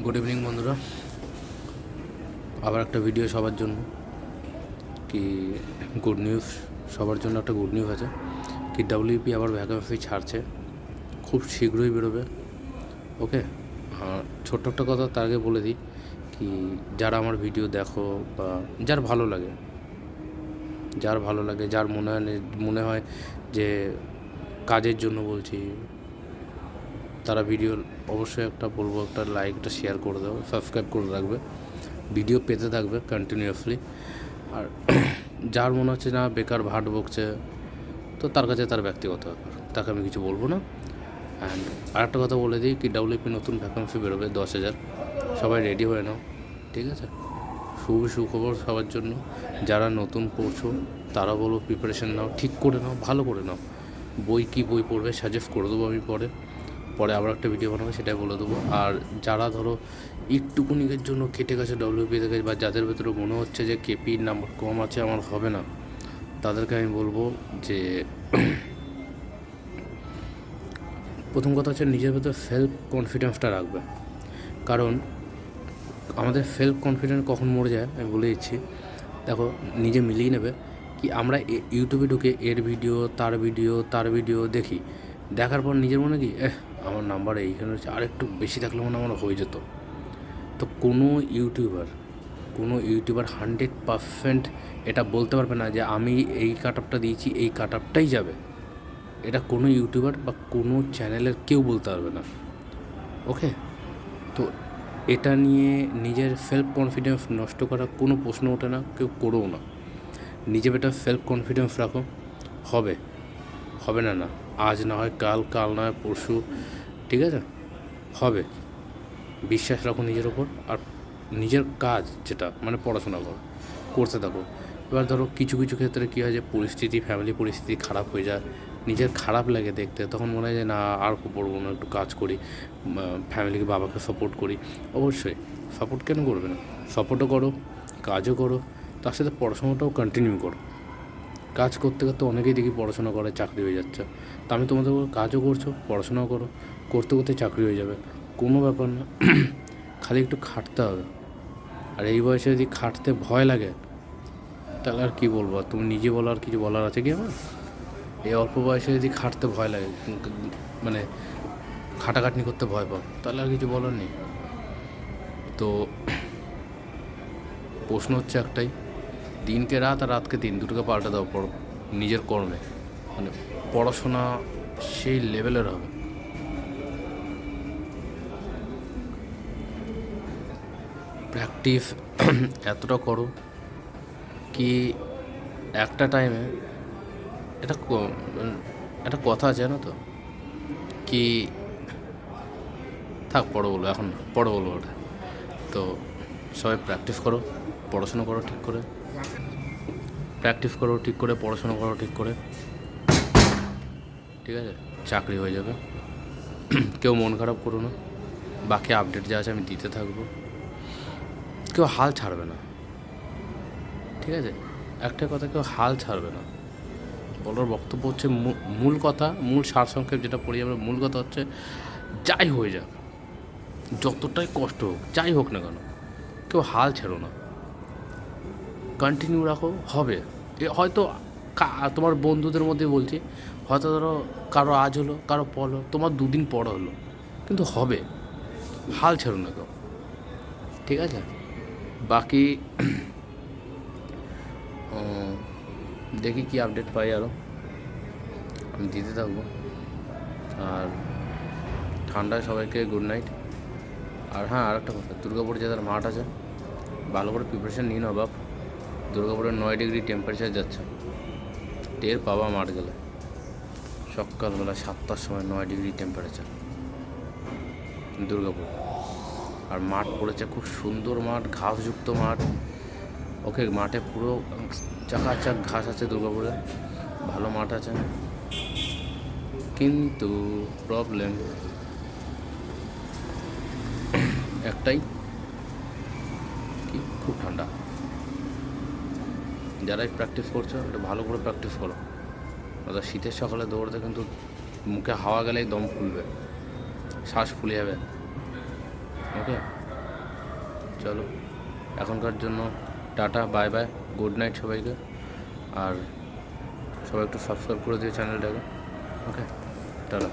Good evening বন্ধুরা, আবার একটা ভিডিও সবার জন্য। কি গুড নিউজ, সবার জন্য একটা গুড নিউজ আছে কি ডাব্লিউপি আবার ভ্যাকেন্সি ছাড়ছে, খুব শীঘ্রই বেরোবে। ওকে, ছোট্ট একটা কথা তার আগে বলে দিই কি যারা আমার ভিডিও দেখো বা যার ভালো লাগে, যার মনে হয় যে কাজের জন্য বলছি, তারা ভিডিও অবশ্যই একটা বলবো, একটা লাইক, একটা শেয়ার করে দেবো, সাবস্ক্রাইব করে রাখবে, ভিডিও পেতে থাকবে কন্টিনিউয়াসলি। আর যার মনে হচ্ছে না বেকার ভাট বকছে, তো তার কাছে তার ব্যক্তিগত ব্যাপার, তাকে আমি কিছু বলবো না। অ্যান্ড আরেকটা কথা বলে দিই কি ডাব্লিউপি নতুন ভ্যাকেন্সি বেরোবে 10,000, সবাই রেডি হয়ে নাও, ঠিক আছে? সুখবর সবার জন্য। যারা নতুন পড়ছো তারা বলো প্রিপারেশন নাও, ঠিক করে নাও, ভালো করে নাও। কী বই পড়বে সাজেস্ট করে দেবো আমি পরে আবার একটা ভিডিও বানাবো, সেটাই বলে দেবো। আর যারা ধরো একটুকুনিকের জন্য কেটে গেছে ডাব্লিউপি থেকে, বা যাদের ভেতরে মনে হচ্ছে যে কেপির নাম্বার কম আছে, আমার হবে না, তাদেরকে আমি বলবো যে প্রথম কথা হচ্ছে নিজের ভেতর সেলফ কনফিডেন্সটা রাখবে। কারণ আমাদের সেলফ কনফিডেন্স কখন মরে যায় আমি বলে দিচ্ছি। দেখো, নিজে মিলিয়ে নেবে কি আমরা ইউটিউবে ঢুকে তার ভিডিও দেখি, দেখার পর নিজের মনে কি আমার নাম্বার এইখানে হচ্ছে, আর একটু বেশি থাকলে মনে আমার হয়ে যেত। তো কোনো ইউটিউবার 100% এটা বলতে পারবে না যে আমি এই কাট আপটা দিয়েছি, এই কাট আপটাই যাবে। এটা কোনো ইউটিউবার বা কোনো চ্যানেলের কেউ বলতে পারবে না। ওকে, তো এটা নিয়ে নিজের সেলফ কনফিডেন্স নষ্ট করার কোনো প্রশ্ন ওঠে না, কেউ করেও না। নিজে বেটা সেলফ কনফিডেন্স রাখো, হবে না আজ না হয় কাল না হয় পরশু, ঠিক আছে? হবে, বিশ্বাস রাখো নিজের ওপর। আর নিজের কাজ যেটা মানে পড়াশোনা করতে থাকো। এবার ধরো কিছু ক্ষেত্রে কী হয় যে ফ্যামিলি পরিস্থিতি খারাপ হয়ে যায়, নিজের খারাপ লাগে দেখতে, তখন মনে হয় যে না আর পড়বো না, একটু কাজ করি, ফ্যামিলিকে বাবাকে সাপোর্ট করি। অবশ্যই সাপোর্ট কেন করবে না, সাপোর্টও করো, কাজও করো, তার সাথে পড়াশোনাটাও কন্টিনিউ করো। কাজ করতে অনেকেই দেখি পড়াশোনা করে চাকরি হয়ে যাচ্ছে, তা আমি তোমাদের কাজও করছো, পড়াশোনাও করো, করতে চাকরি হয়ে যাবে, কোনো ব্যাপার না। খালি একটু খাটতে হবে। আর এই বয়সে যদি খাটতে ভয় লাগে তাহলে আর কী বলবো, তুমি নিজে বলো, আর কিছু বলার আছে কি আমার? এই অল্প বয়সে যদি খাটতে ভয় লাগে, মানে খাটাখাটনি করতে ভয় পাও, তাহলে আর কিছু বলার নেই। তো প্রশ্ন হচ্ছে একটাই, দিনকে রাত আর রাতকে দিন, দুটোকে পাল্টে দাও নিজের কর্মে, মানে পড়াশোনা সেই লেভেলের হবে। প্র্যাকটিস এতটা করো কি একটা টাইমে একটা কথা আছে জানো তো, কি থাক পরে বলবো ওটা। তো সবাই প্র্যাকটিস করো, পড়াশোনা করো ঠিক করে, পড়াশোনা করো ঠিক করে, ঠিক আছে? চাকরি হয়ে যাবে। কেউ মন খারাপ করো না, বাকি আপডেট যা আছে আমি দিতে থাকবো, কেউ হাল ছাড়বে না, ঠিক আছে? একটা কথা, কেউ হাল ছাড়বে না। বলার বক্তব্য হচ্ছে মূল সারসংক্ষেপ যেটা পড়ি আমরা, মূল কথা হচ্ছে যাই হয়ে যাক, যতটাই কষ্ট হোক, যাই হোক না কেন, কেউ হাল ছেড়ো না, কন্টিনিউ রাখো, হবে। হয়তো তোমার বন্ধুদের মধ্যে বলছি, হয়তো ধরো কারো আজ হলো, কারো পর হলো, তোমার 2 দিন পর হলো, কিন্তু হবে, হাল ছেড়ো না কেউ, ঠিক আছে? বাকি দেখি কি আপডেট পাই, আরও আমি দিতে থাকবো। আর ঠান্ডায় সবাইকে গুড নাইট। আর হ্যাঁ, আর একটা কথা, দুর্গাপুরে যাদের মাঠ আছে ভালো করে প্রিপারেশান নিয়ে নাও বাপ। দুর্গাপুরে 9 ডিগ্রি টেম্পারেচার যাচ্ছে, টের পাবা মাঠ গেলে। সকালবেলা 7টার সময় 9 ডিগ্রি টেম্পারেচার দুর্গাপুর। আর মাঠ পড়েছে খুব সুন্দর মাঠ, ঘাসযুক্ত মাঠ। ওকে, মাঠে পুরো চাকাচাক ঘাস আছে দুর্গাপুরে, ভালো মাঠ আছে, কিন্তু প্রবলেম একটাই, কি খুব ঠান্ডা। যারাই প্র্যাকটিস করছো একটু ভালো করে প্র্যাকটিস করো, দাদা। শীতের সকালে দৌড়তে কিন্তু মুখে হাওয়া গেলেই দম ফুলবে, শ্বাস ফুলে যাবে। ওকে, চলো এখনকার জন্য tata, bye bye, good night সবাইকে। আর সবাই একটু সাবস্ক্রাইব করে দিও চ্যানেলটাকে। ওকে, টাটা।